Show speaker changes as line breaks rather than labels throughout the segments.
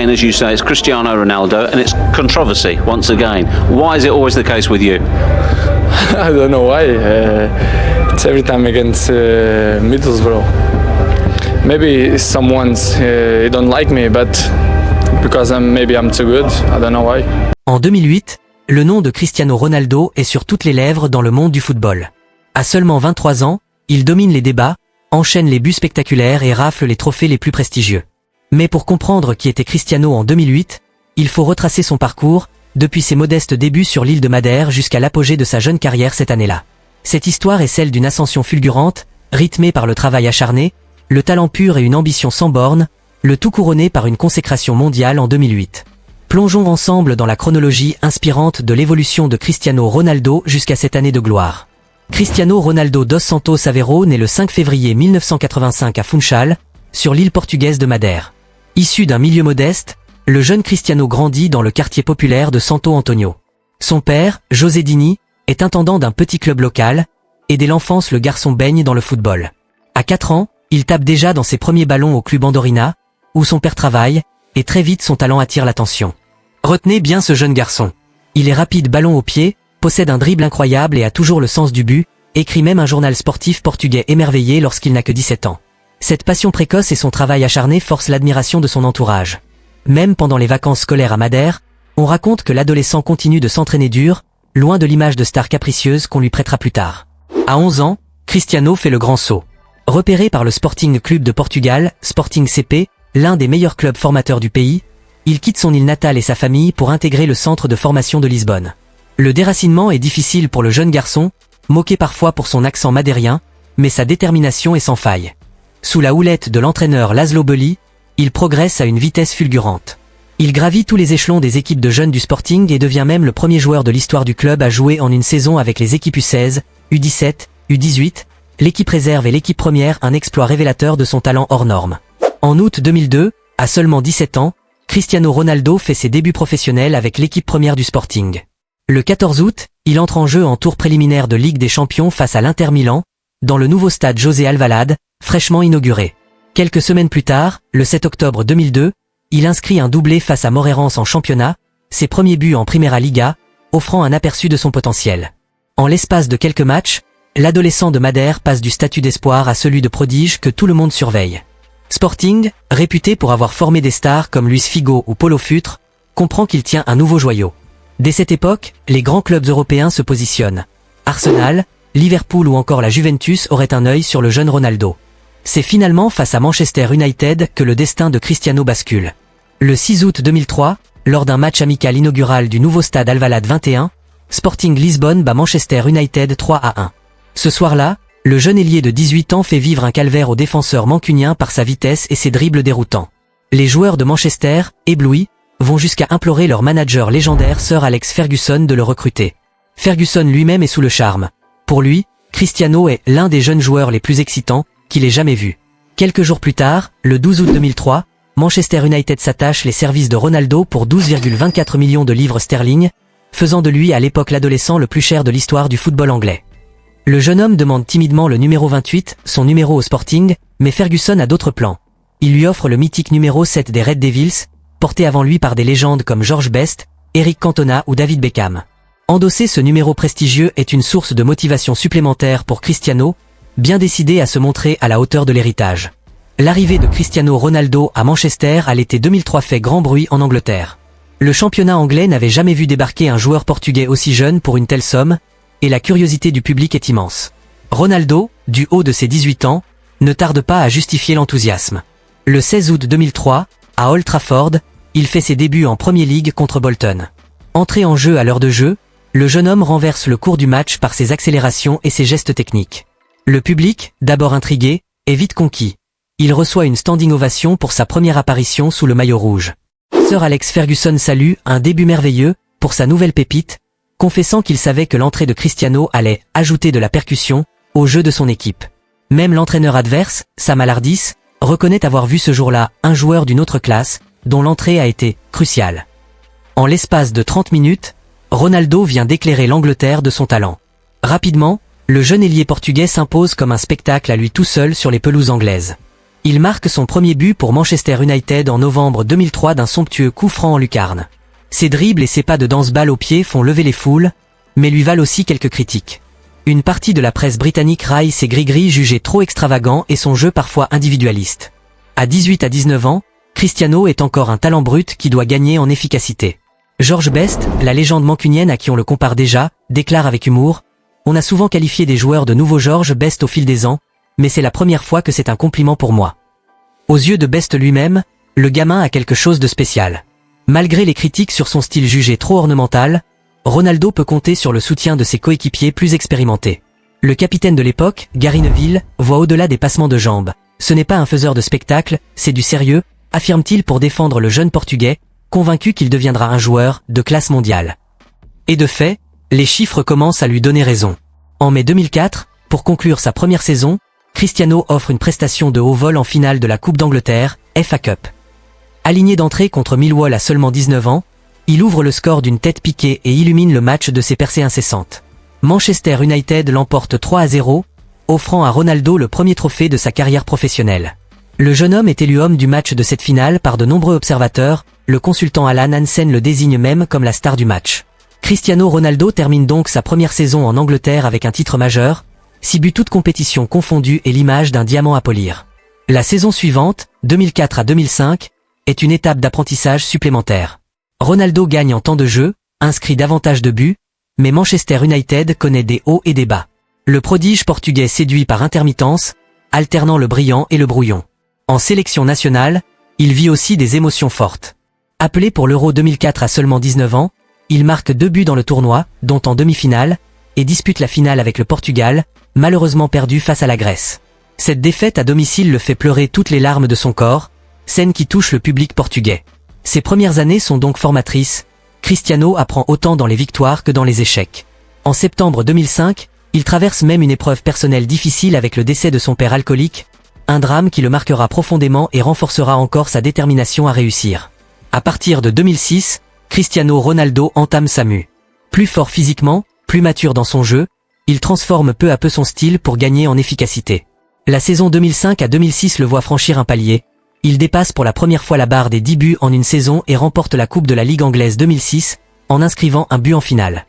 again, as you say, it's Cristiano Ronaldo, and it's controversy once again. Why is it always the case with you?
I don't know why. It's every time against Middlesbrough. Maybe someone's don't like me, but because maybe I'm too good. I don't know why.
En 2008, le nom de Cristiano Ronaldo est sur toutes les lèvres dans le monde du football. À seulement 23 ans, il domine les débats, enchaîne les buts spectaculaires et rafle les trophées les plus prestigieux. Mais pour comprendre qui était Cristiano en 2008, il faut retracer son parcours, depuis ses modestes débuts sur l'île de Madère jusqu'à l'apogée de sa jeune carrière cette année-là. Cette histoire est celle d'une ascension fulgurante, rythmée par le travail acharné, le talent pur et une ambition sans bornes, le tout couronné par une consécration mondiale en 2008. Plongeons ensemble dans la chronologie inspirante de l'évolution de Cristiano Ronaldo jusqu'à cette année de gloire. Cristiano Ronaldo dos Santos Aveiro naît le 5 février 1985 à Funchal, sur l'île portugaise de Madère. Issu d'un milieu modeste, le jeune Cristiano grandit dans le quartier populaire de Santo Antonio. Son père, José Dini, est intendant d'un petit club local, et dès l'enfance le garçon baigne dans le football. À 4 ans, il tape déjà dans ses premiers ballons au club Andorina, où son père travaille, et très vite son talent attire l'attention. Retenez bien ce jeune garçon. Il est rapide ballon au pied, possède un dribble incroyable et a toujours le sens du but, écrit même un journal sportif portugais émerveillé lorsqu'il n'a que 17 ans. Cette passion précoce et son travail acharné forcent l'admiration de son entourage. Même pendant les vacances scolaires à Madère, on raconte que l'adolescent continue de s'entraîner dur, loin de l'image de star capricieuse qu'on lui prêtera plus tard. À 11 ans, Cristiano fait le grand saut. Repéré par le Sporting Clube de Portugal, Sporting CP, l'un des meilleurs clubs formateurs du pays, il quitte son île natale et sa famille pour intégrer le centre de formation de Lisbonne. Le déracinement est difficile pour le jeune garçon, moqué parfois pour son accent madérien, mais sa détermination est sans faille. Sous la houlette de l'entraîneur Laszlo Belli, il progresse à une vitesse fulgurante. Il gravit tous les échelons des équipes de jeunes du Sporting et devient même le premier joueur de l'histoire du club à jouer en une saison avec les équipes U16, U17, U18, l'équipe réserve et l'équipe première, un exploit révélateur de son talent hors norme. En août 2002, à seulement 17 ans, Cristiano Ronaldo fait ses débuts professionnels avec l'équipe première du Sporting. Le 14 août, il entre en jeu en tour préliminaire de Ligue des Champions face à l'Inter Milan, dans le nouveau stade José Alvalade, fraîchement inauguré. Quelques semaines plus tard, le 7 octobre 2002, il inscrit un doublé face à Moreirense en championnat, ses premiers buts en Primera Liga, offrant un aperçu de son potentiel. En l'espace de quelques matchs, l'adolescent de Madère passe du statut d'espoir à celui de prodige que tout le monde surveille. Sporting, réputé pour avoir formé des stars comme Luis Figo ou Paulo Futre, comprend qu'il tient un nouveau joyau. Dès cette époque, les grands clubs européens se positionnent. Arsenal, Liverpool ou encore la Juventus auraient un œil sur le jeune Ronaldo. C'est finalement face à Manchester United que le destin de Cristiano bascule. Le 6 août 2003, lors d'un match amical inaugural du nouveau stade Alvalade 21, Sporting Lisbonne bat Manchester United 3-1. Ce soir-là, le jeune ailier de 18 ans fait vivre un calvaire aux défenseurs mancuniens par sa vitesse et ses dribbles déroutants. Les joueurs de Manchester, éblouis, vont jusqu'à implorer leur manager légendaire Sir Alex Ferguson de le recruter. Ferguson lui-même est sous le charme. Pour lui, Cristiano est l'un des jeunes joueurs les plus excitants qu'il ait jamais vu. Quelques jours plus tard, le 12 août 2003, Manchester United s'attache les services de Ronaldo pour 12,24 millions de livres sterling, faisant de lui à l'époque l'adolescent le plus cher de l'histoire du football anglais. Le jeune homme demande timidement le numéro 28, son numéro au Sporting, mais Ferguson a d'autres plans. Il lui offre le mythique numéro 7 des Red Devils, porté avant lui par des légendes comme George Best, Eric Cantona ou David Beckham. Endosser ce numéro prestigieux est une source de motivation supplémentaire pour Cristiano, bien décidé à se montrer à la hauteur de l'héritage. L'arrivée de Cristiano Ronaldo à Manchester à l'été 2003 fait grand bruit en Angleterre. Le championnat anglais n'avait jamais vu débarquer un joueur portugais aussi jeune pour une telle somme, et la curiosité du public est immense. Ronaldo, du haut de ses 18 ans, ne tarde pas à justifier l'enthousiasme. Le 16 août 2003, à Old Trafford, il fait ses débuts en Premier League contre Bolton. Entré en jeu à l'heure de jeu, le jeune homme renverse le cours du match par ses accélérations et ses gestes techniques. Le public, d'abord intrigué, est vite conquis. Il reçoit une standing ovation pour sa première apparition sous le maillot rouge. Sir Alex Ferguson salue un début merveilleux pour sa nouvelle pépite, confessant qu'il savait que l'entrée de Cristiano allait ajouter de la percussion au jeu de son équipe. Même l'entraîneur adverse, Sam Allardyce, reconnaît avoir vu ce jour-là un joueur d'une autre classe, dont l'entrée a été cruciale. En l'espace de 30 minutes, Ronaldo vient d'éclairer l'Angleterre de son talent. Rapidement, le jeune ailier portugais s'impose comme un spectacle à lui tout seul sur les pelouses anglaises. Il marque son premier but pour Manchester United en novembre 2003 d'un somptueux coup franc en lucarne. Ses dribbles et ses pas de danse-balle au pied font lever les foules, mais lui valent aussi quelques critiques. Une partie de la presse britannique raille ses gris-gris jugés trop extravagants et son jeu parfois individualiste. À 18 à 19 ans, Cristiano est encore un talent brut qui doit gagner en efficacité. George Best, la légende mancunienne à qui on le compare déjà, déclare avec humour « On a souvent qualifié des joueurs de nouveau George Best au fil des ans, mais c'est la première fois que c'est un compliment pour moi. » Aux yeux de Best lui-même, le gamin a quelque chose de spécial. Malgré les critiques sur son style jugé trop ornemental, Ronaldo peut compter sur le soutien de ses coéquipiers plus expérimentés. Le capitaine de l'époque, Gary Neville, voit au-delà des passements de jambes. Ce n'est pas un faiseur de spectacle, c'est du sérieux, affirme-t-il pour défendre le jeune Portugais, convaincu qu'il deviendra un joueur de classe mondiale. Et de fait, les chiffres commencent à lui donner raison. En mai 2004, pour conclure sa première saison, Cristiano offre une prestation de haut vol en finale de la Coupe d'Angleterre, FA Cup. Aligné d'entrée contre Millwall à seulement 19 ans, il ouvre le score d'une tête piquée et illumine le match de ses percées incessantes. Manchester United l'emporte 3-0, offrant à Ronaldo le premier trophée de sa carrière professionnelle. Le jeune homme est élu homme du match de cette finale par de nombreux observateurs, le consultant Alan Hansen le désigne même comme la star du match. Cristiano Ronaldo termine donc sa première saison en Angleterre avec un titre majeur, 6 buts toutes compétitions confondues et l'image d'un diamant à polir. La saison suivante, 2004 à 2005, est une étape d'apprentissage supplémentaire. Ronaldo gagne en temps de jeu, inscrit davantage de buts, mais Manchester United connaît des hauts et des bas. Le prodige portugais séduit par intermittence, alternant le brillant et le brouillon. En sélection nationale, il vit aussi des émotions fortes. Appelé pour l'Euro 2004 à seulement 19 ans, il marque 2 buts dans le tournoi, dont en demi-finale, et dispute la finale avec le Portugal, malheureusement perdu face à la Grèce. Cette défaite à domicile le fait pleurer toutes les larmes de son corps, scène qui touche le public portugais. Ses premières années sont donc formatrices, Cristiano apprend autant dans les victoires que dans les échecs. En septembre 2005, il traverse même une épreuve personnelle difficile avec le décès de son père alcoolique, un drame qui le marquera profondément et renforcera encore sa détermination à réussir. À partir de 2006, Cristiano Ronaldo entame sa mue. Plus fort physiquement, plus mature dans son jeu, il transforme peu à peu son style pour gagner en efficacité. La saison 2005 à 2006 le voit franchir un palier. Il dépasse pour la première fois la barre des 10 buts en une saison et remporte la Coupe de la Ligue anglaise 2006, en inscrivant un but en finale.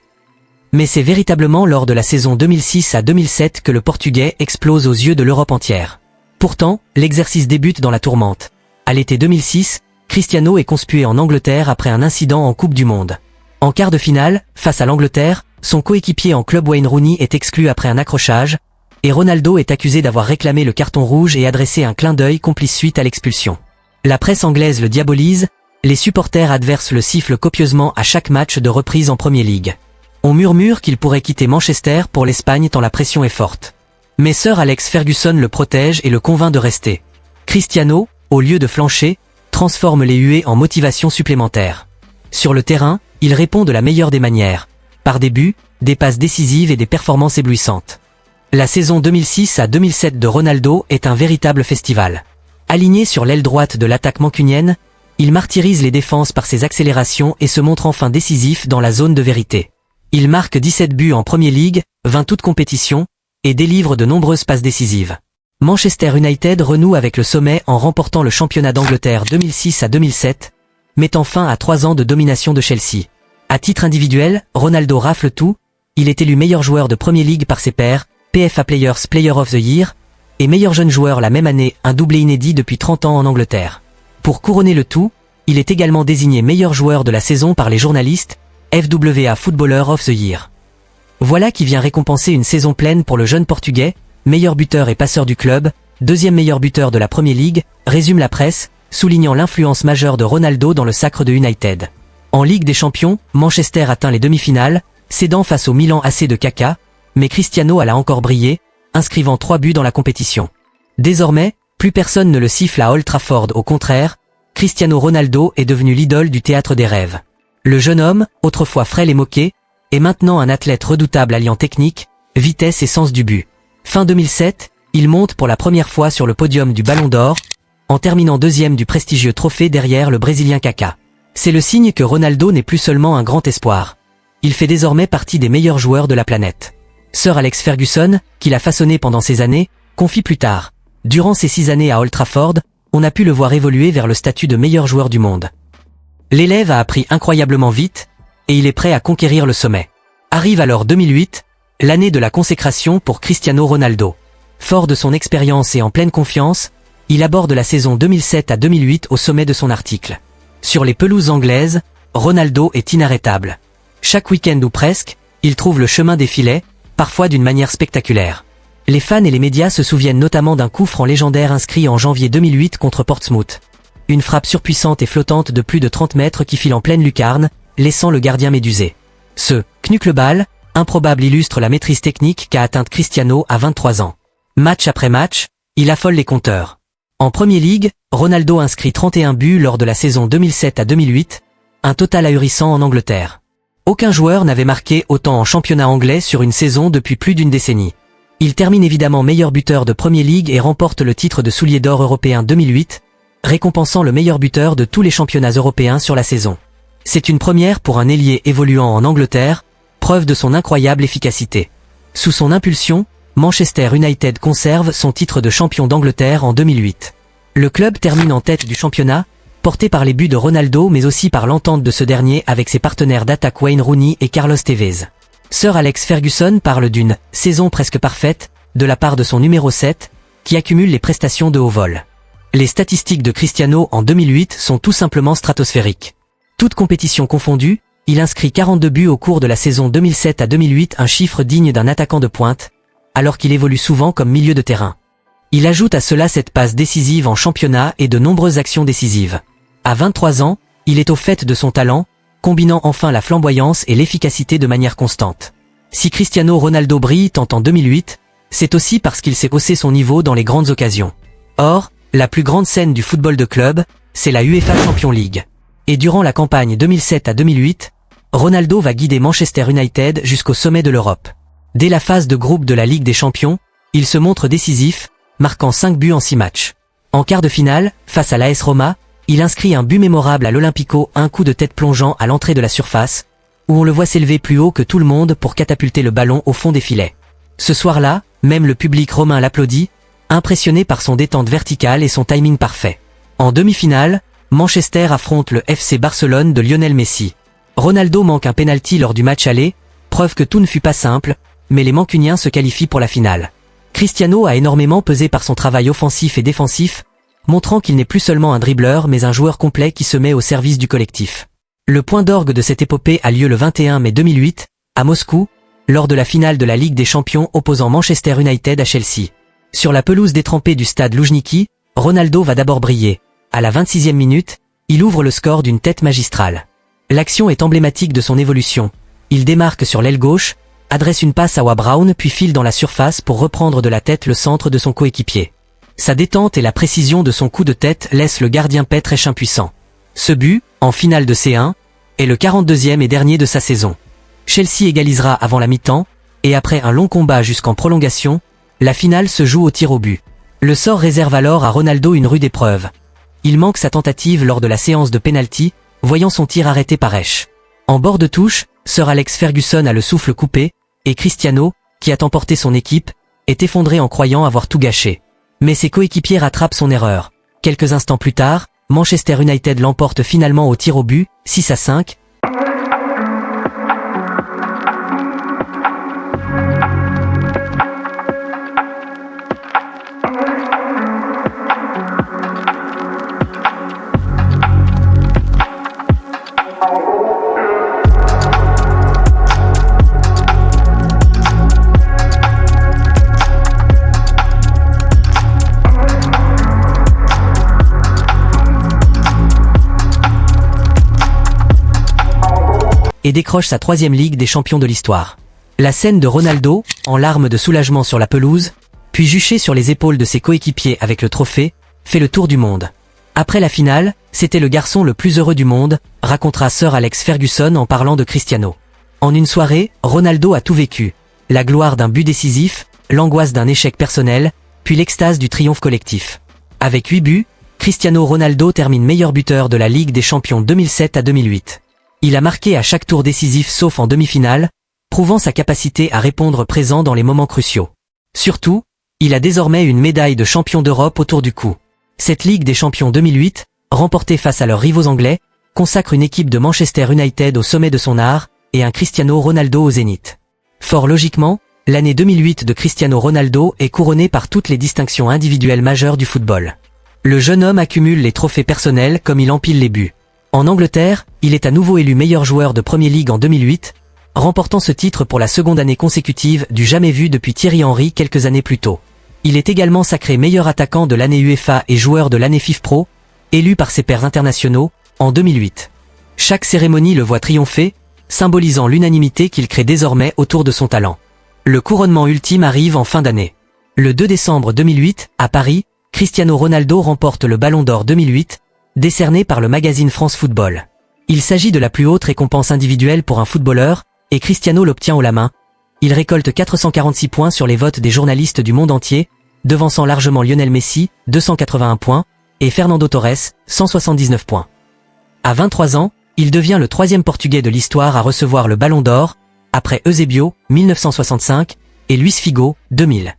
Mais c'est véritablement lors de la saison 2006 à 2007 que le Portugais explose aux yeux de l'Europe entière. Pourtant, l'exercice débute dans la tourmente. À l'été 2006, Cristiano est conspué en Angleterre après un incident en Coupe du Monde. En quart de finale, face à l'Angleterre, son coéquipier en club Wayne Rooney est exclu après un accrochage, et Ronaldo est accusé d'avoir réclamé le carton rouge et adressé un clin d'œil complice suite à l'expulsion. La presse anglaise le diabolise, les supporters adverses le sifflent copieusement à chaque match de reprise en Premier League. On murmure qu'il pourrait quitter Manchester pour l'Espagne tant la pression est forte. Mais Sir Alex Ferguson le protège et le convainc de rester. Cristiano, au lieu de flancher, transforme les huées en motivation supplémentaire. Sur le terrain, il répond de la meilleure des manières, par des buts, des passes décisives et des performances éblouissantes. La saison 2006 à 2007 de Ronaldo est un véritable festival. Aligné sur l'aile droite de l'attaque mancunienne, il martyrise les défenses par ses accélérations et se montre enfin décisif dans la zone de vérité. Il marque 17 buts en Premier League, 20 toutes compétitions, et délivre de nombreuses passes décisives. Manchester United renoue avec le sommet en remportant le championnat d'Angleterre 2006 à 2007, mettant fin à 3 ans de domination de Chelsea. À titre individuel, Ronaldo rafle tout, il est élu meilleur joueur de Premier League par ses pairs, PFA Players Player of the Year, et meilleur jeune joueur la même année, un doublé inédit depuis 30 ans en Angleterre. Pour couronner le tout, il est également désigné meilleur joueur de la saison par les journalistes, FWA Footballer of the Year. Voilà qui vient récompenser une saison pleine pour le jeune Portugais, meilleur buteur et passeur du club, deuxième meilleur buteur de la Premier League, résume la presse, soulignant l'influence majeure de Ronaldo dans le sacre de United. En Ligue des Champions, Manchester atteint les demi-finales, cédant face au Milan AC de Kaka, mais Cristiano a là encore brillé, inscrivant 3 buts dans la compétition. Désormais, plus personne ne le siffle à Old Trafford, au contraire, Cristiano Ronaldo est devenu l'idole du théâtre des rêves. Le jeune homme, autrefois frêle et moqué, est maintenant un athlète redoutable alliant technique, vitesse et sens du but. Fin 2007, il monte pour la première fois sur le podium du Ballon d'Or, en terminant deuxième du prestigieux trophée derrière le Brésilien Kaka. C'est le signe que Ronaldo n'est plus seulement un grand espoir. Il fait désormais partie des meilleurs joueurs de la planète. Sir Alex Ferguson, qui l'a façonné pendant ces années, confie plus tard. Durant ses 6 années à Old Trafford, on a pu le voir évoluer vers le statut de meilleur joueur du monde. L'élève a appris incroyablement vite, et il est prêt à conquérir le sommet. Arrive alors 2008, l'année de la consécration pour Cristiano Ronaldo. Fort de son expérience et en pleine confiance, il aborde la saison 2007 à 2008 au sommet de son article. Sur les pelouses anglaises, Ronaldo est inarrêtable. Chaque week-end ou presque, il trouve le chemin des filets, parfois d'une manière spectaculaire. Les fans et les médias se souviennent notamment d'un coup franc légendaire inscrit en janvier 2008 contre Portsmouth. Une frappe surpuissante et flottante de plus de 30 mètres qui file en pleine lucarne, laissant le gardien médusé. Ce « knuckleball » improbable illustre la maîtrise technique qu'a atteinte Cristiano à 23 ans. Match après match, il affole les compteurs. En Premier League, Ronaldo inscrit 31 buts lors de la saison 2007 à 2008, un total ahurissant en Angleterre. Aucun joueur n'avait marqué autant en championnat anglais sur une saison depuis plus d'une décennie. Il termine évidemment meilleur buteur de Premier League et remporte le titre de soulier d'or européen 2008, récompensant le meilleur buteur de tous les championnats européens sur la saison. C'est une première pour un ailier évoluant en Angleterre, preuve de son incroyable efficacité. Sous son impulsion, Manchester United conserve son titre de champion d'Angleterre en 2008. Le club termine en tête du championnat, porté par les buts de Ronaldo mais aussi par l'entente de ce dernier avec ses partenaires d'attaque Wayne Rooney et Carlos Tevez. Sir Alex Ferguson parle d'une « saison presque parfaite » de la part de son numéro 7, qui accumule les prestations de haut vol. Les statistiques de Cristiano en 2008 sont tout simplement stratosphériques. Toutes compétitions confondues, il inscrit 42 buts au cours de la saison 2007 à 2008, un chiffre digne d'un attaquant de pointe, alors qu'il évolue souvent comme milieu de terrain. Il ajoute à cela cette passe décisive en championnat et de nombreuses actions décisives. À 23 ans, il est au fait de son talent, combinant enfin la flamboyance et l'efficacité de manière constante. Si Cristiano Ronaldo brille tant en 2008, c'est aussi parce qu'il s'est haussé son niveau dans les grandes occasions. Or, la plus grande scène du football de club, c'est la UEFA Champions League. Et durant la campagne 2007 à 2008, Ronaldo va guider Manchester United jusqu'au sommet de l'Europe. Dès la phase de groupe de la Ligue des Champions, il se montre décisif, marquant 5 buts en 6 matchs. En quart de finale, face à l'AS Roma, il inscrit un but mémorable à l'Olympico, un coup de tête plongeant à l'entrée de la surface, où on le voit s'élever plus haut que tout le monde pour catapulter le ballon au fond des filets. Ce soir-là, même le public romain l'applaudit, impressionné par son détente verticale et son timing parfait. En demi-finale, Manchester affronte le FC Barcelone de Lionel Messi. Ronaldo manque un penalty lors du match aller, preuve que tout ne fut pas simple, mais les Mancuniens se qualifient pour la finale. Cristiano a énormément pesé par son travail offensif et défensif, montrant qu'il n'est plus seulement un dribbleur mais un joueur complet qui se met au service du collectif. Le point d'orgue de cette épopée a lieu le 21 mai 2008, à Moscou, lors de la finale de la Ligue des Champions opposant Manchester United à Chelsea. Sur la pelouse détrempée du stade Loujniki, Ronaldo va d'abord briller. À la 26e minute, il ouvre le score d'une tête magistrale. L'action est emblématique de son évolution. Il démarque sur l'aile gauche, adresse une passe à Wayne Brown puis file dans la surface pour reprendre de la tête le centre de son coéquipier. Sa détente et la précision de son coup de tête laissent le gardien Petrech impuissant. Ce but, en finale de C1, est le 42e et dernier de sa saison. Chelsea égalisera avant la mi-temps, et après un long combat jusqu'en prolongation, la finale se joue au tir au but. Le sort réserve alors à Ronaldo une rude épreuve. Il manque sa tentative lors de la séance de penalty, voyant son tir arrêté par Esch. En bord de touche, Sir Alex Ferguson a le souffle coupé, et Cristiano, qui a emporté son équipe, est effondré en croyant avoir tout gâché. Mais ses coéquipiers rattrapent son erreur. Quelques instants plus tard, Manchester United l'emporte finalement au tir au but, 6-5. Et décroche sa 3e Ligue des Champions de l'histoire. La scène de Ronaldo, en larmes de soulagement sur la pelouse, puis juché sur les épaules de ses coéquipiers avec le trophée, fait le tour du monde. Après la finale, c'était le garçon le plus heureux du monde, racontera Sir Alex Ferguson en parlant de Cristiano. En une soirée, Ronaldo a tout vécu. La gloire d'un but décisif, l'angoisse d'un échec personnel, puis l'extase du triomphe collectif. Avec 8 buts, Cristiano Ronaldo termine meilleur buteur de la Ligue des Champions 2007 à 2008. Il a marqué à chaque tour décisif sauf en demi-finale, prouvant sa capacité à répondre présent dans les moments cruciaux. Surtout, Il a désormais une médaille de champion d'Europe autour du cou. Cette Ligue des Champions 2008, remportée face à leurs rivaux anglais, consacre une équipe de Manchester United au sommet de son art et un Cristiano Ronaldo au zénith. Fort logiquement, l'année 2008 de Cristiano Ronaldo est couronnée par toutes les distinctions individuelles majeures du football. Le jeune homme accumule les trophées personnels comme il empile les buts. En Angleterre, il est à nouveau élu meilleur joueur de Premier League en 2008, remportant ce titre pour la seconde année consécutive du jamais vu depuis Thierry Henry quelques années plus tôt. Il est également sacré meilleur attaquant de l'année UEFA et joueur de l'année FIFPro, élu par ses pairs internationaux, en 2008. Chaque cérémonie le voit triompher, symbolisant l'unanimité qu'il crée désormais autour de son talent. Le couronnement ultime arrive en fin d'année. Le 2 décembre 2008, à Paris, Cristiano Ronaldo remporte le Ballon d'Or 2008, décerné par le magazine France Football. Il s'agit de la plus haute récompense individuelle pour un footballeur, et Cristiano l'obtient haut la main. Il récolte 446 points sur les votes des journalistes du monde entier, devançant largement Lionel Messi, 281 points, et Fernando Torres, 179 points. À 23 ans, il devient le 3e Portugais de l'histoire à recevoir le Ballon d'Or, après Eusebio, 1965, et Luis Figo, 2000.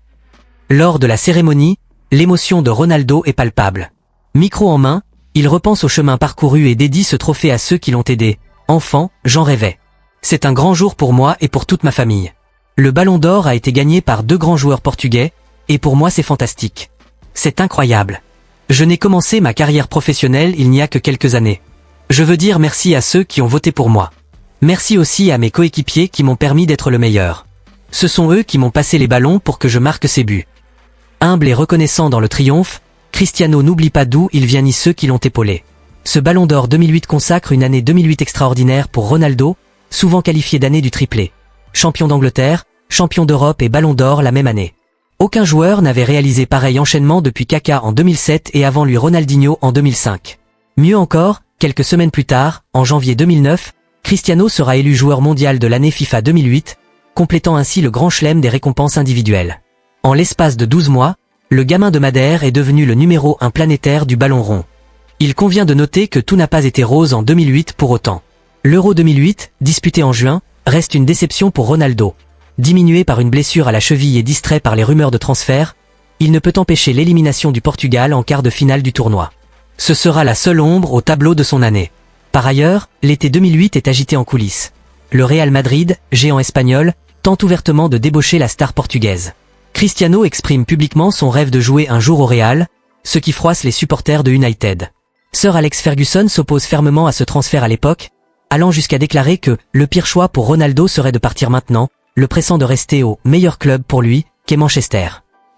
Lors de la cérémonie, l'émotion de Ronaldo est palpable. Micro en main, il repense au chemin parcouru et dédie ce trophée à ceux qui l'ont aidé. Enfant, j'en rêvais. C'est un grand jour pour moi et pour toute ma famille. Le Ballon d'Or a été gagné par 2 grands joueurs portugais, et pour moi c'est fantastique. C'est incroyable. Je n'ai commencé ma carrière professionnelle il n'y a que quelques années. Je veux dire merci à ceux qui ont voté pour moi. Merci aussi à mes coéquipiers qui m'ont permis d'être le meilleur. Ce sont eux qui m'ont passé les ballons pour que je marque ces buts. Humble et reconnaissant dans le triomphe, Cristiano n'oublie pas d'où il vient ni ceux qui l'ont épaulé. Ce Ballon d'Or 2008 consacre une année 2008 extraordinaire pour Ronaldo, souvent qualifié d'année du triplé. Champion d'Angleterre, champion d'Europe et Ballon d'Or la même année. Aucun joueur n'avait réalisé pareil enchaînement depuis Kaka en 2007 et avant lui Ronaldinho en 2005. Mieux encore, quelques semaines plus tard, en janvier 2009, Cristiano sera élu joueur mondial de l'année FIFA 2008, complétant ainsi le grand chelem des récompenses individuelles. En l'espace de 12 mois, le gamin de Madère est devenu le numéro 1 planétaire du ballon rond. Il convient de noter que tout n'a pas été rose en 2008 pour autant. L'Euro 2008, disputé en juin, reste une déception pour Ronaldo. Diminué par une blessure à la cheville et distrait par les rumeurs de transfert, il ne peut empêcher l'élimination du Portugal en quart de finale du tournoi. Ce sera la seule ombre au tableau de son année. Par ailleurs, l'été 2008 est agité en coulisses. Le Real Madrid, géant espagnol, tente ouvertement de débaucher la star portugaise. Cristiano exprime publiquement son rêve de jouer un jour au Real, ce qui froisse les supporters de United. Sir Alex Ferguson s'oppose fermement à ce transfert à l'époque, allant jusqu'à déclarer que le pire choix pour Ronaldo serait de partir maintenant, le pressant de rester au meilleur club pour lui, qu'est Manchester.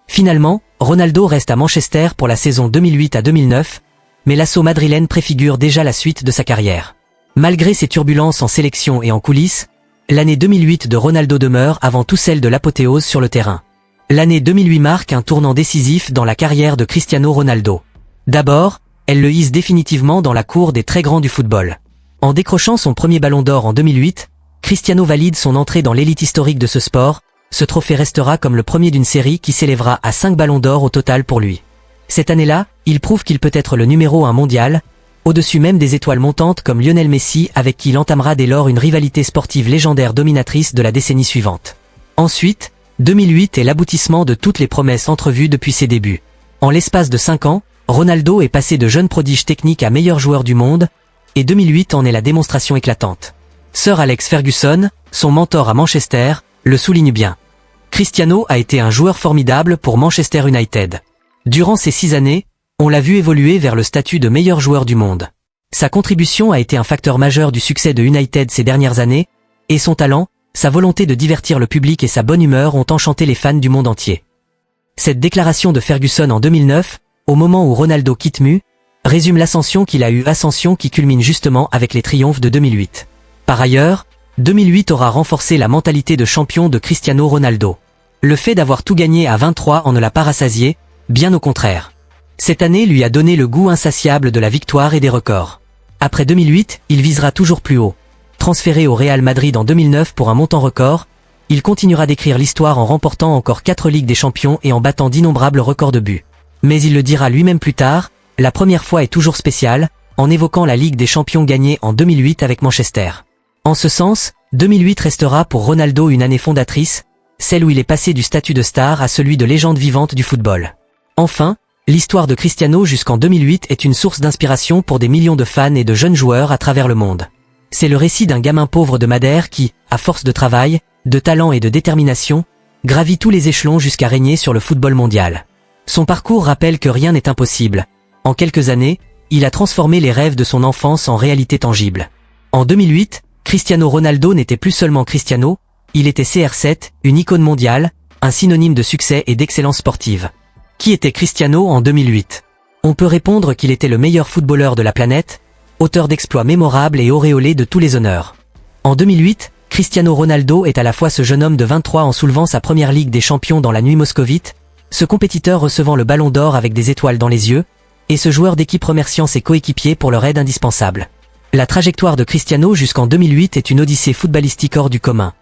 Finalement, Ronaldo reste à Manchester pour la saison 2008 à 2009, mais l'assaut madrilène préfigure déjà la suite de sa carrière. Malgré ses turbulences en sélection et en coulisses, l'année 2008 de Ronaldo demeure avant tout celle de l'apothéose sur le terrain. L'année 2008 marque un tournant décisif dans la carrière de Cristiano Ronaldo. D'abord, elle le hisse définitivement dans la cour des très grands du football. En décrochant son premier Ballon d'Or en 2008, Cristiano valide son entrée dans l'élite historique de ce sport. Ce trophée restera comme le premier d'une série qui s'élèvera à 5 Ballons d'Or au total pour lui. Cette année-là, il prouve qu'il peut être le numéro 1 mondial, au-dessus même des étoiles montantes comme Lionel Messi avec qui il entamera dès lors une rivalité sportive légendaire dominatrice de la décennie suivante. Ensuite, 2008 est l'aboutissement de toutes les promesses entrevues depuis ses débuts. En l'espace de 5 ans, Ronaldo est passé de jeune prodige technique à meilleur joueur du monde, et 2008 en est la démonstration éclatante. Sir Alex Ferguson, son mentor à Manchester, le souligne bien. Cristiano a été un joueur formidable pour Manchester United. Durant ces 6 années, on l'a vu évoluer vers le statut de meilleur joueur du monde. Sa contribution a été un facteur majeur du succès de United ces dernières années, et son talent, sa volonté de divertir le public et sa bonne humeur ont enchanté les fans du monde entier. Cette déclaration de Ferguson en 2009, au moment où Ronaldo quitte MU, résume l'ascension qu'il a eue, ascension qui culmine justement avec les triomphes de 2008. Par ailleurs, 2008 aura renforcé la mentalité de champion de Cristiano Ronaldo. Le fait d'avoir tout gagné à 23 ans ne l'a pas rassasié, bien au contraire. Cette année lui a donné le goût insatiable de la victoire et des records. Après 2008, il visera toujours plus haut. Transféré au Real Madrid en 2009 pour un montant record, il continuera d'écrire l'histoire en remportant encore 4 Ligues des Champions et en battant d'innombrables records de buts. Mais il le dira lui-même plus tard, la première fois est toujours spéciale, en évoquant la Ligue des Champions gagnée en 2008 avec Manchester. En ce sens, 2008 restera pour Ronaldo une année fondatrice, celle où il est passé du statut de star à celui de légende vivante du football. Enfin, l'histoire de Cristiano jusqu'en 2008 est une source d'inspiration pour des millions de fans et de jeunes joueurs à travers le monde. C'est le récit d'un gamin pauvre de Madère qui, à force de travail, de talent et de détermination, gravit tous les échelons jusqu'à régner sur le football mondial. Son parcours rappelle que rien n'est impossible. En quelques années, il a transformé les rêves de son enfance en réalité tangible. En 2008, Cristiano Ronaldo n'était plus seulement Cristiano, il était CR7, une icône mondiale, un synonyme de succès et d'excellence sportive. Qui était Cristiano en 2008? On peut répondre qu'il était le meilleur footballeur de la planète, auteur d'exploits mémorables et auréolé de tous les honneurs. En 2008, Cristiano Ronaldo est à la fois ce jeune homme de 23 ans soulevant sa première Ligue des Champions dans la nuit moscovite, ce compétiteur recevant le Ballon d'Or avec des étoiles dans les yeux, et ce joueur d'équipe remerciant ses coéquipiers pour leur aide indispensable. La trajectoire de Cristiano jusqu'en 2008 est une odyssée footballistique hors du commun.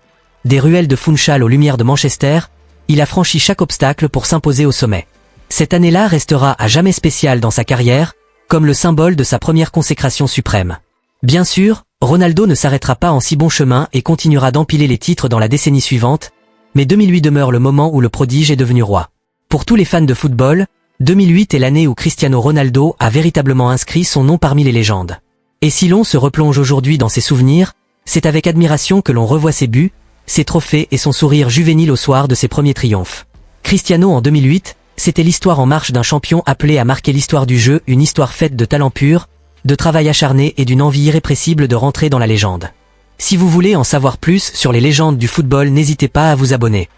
Des ruelles de Funchal aux lumières de Manchester, il a franchi chaque obstacle pour s'imposer au sommet. Cette année-là restera à jamais spéciale dans sa carrière, comme le symbole de sa première consécration suprême. Bien sûr, Ronaldo ne s'arrêtera pas en si bon chemin et continuera d'empiler les titres dans la décennie suivante, mais 2008 demeure le moment où le prodige est devenu roi. Pour tous les fans de football, 2008 est l'année où Cristiano Ronaldo a véritablement inscrit son nom parmi les légendes. Et si l'on se replonge aujourd'hui dans ses souvenirs, c'est avec admiration que l'on revoit ses buts, ses trophées et son sourire juvénile au soir de ses premiers triomphes. Cristiano en 2008, c'était l'histoire en marche d'un champion appelé à marquer l'histoire du jeu, une histoire faite de talent pur, de travail acharné et d'une envie irrépressible de rentrer dans la légende. Si vous voulez en savoir plus sur les légendes du football, n'hésitez pas à vous abonner.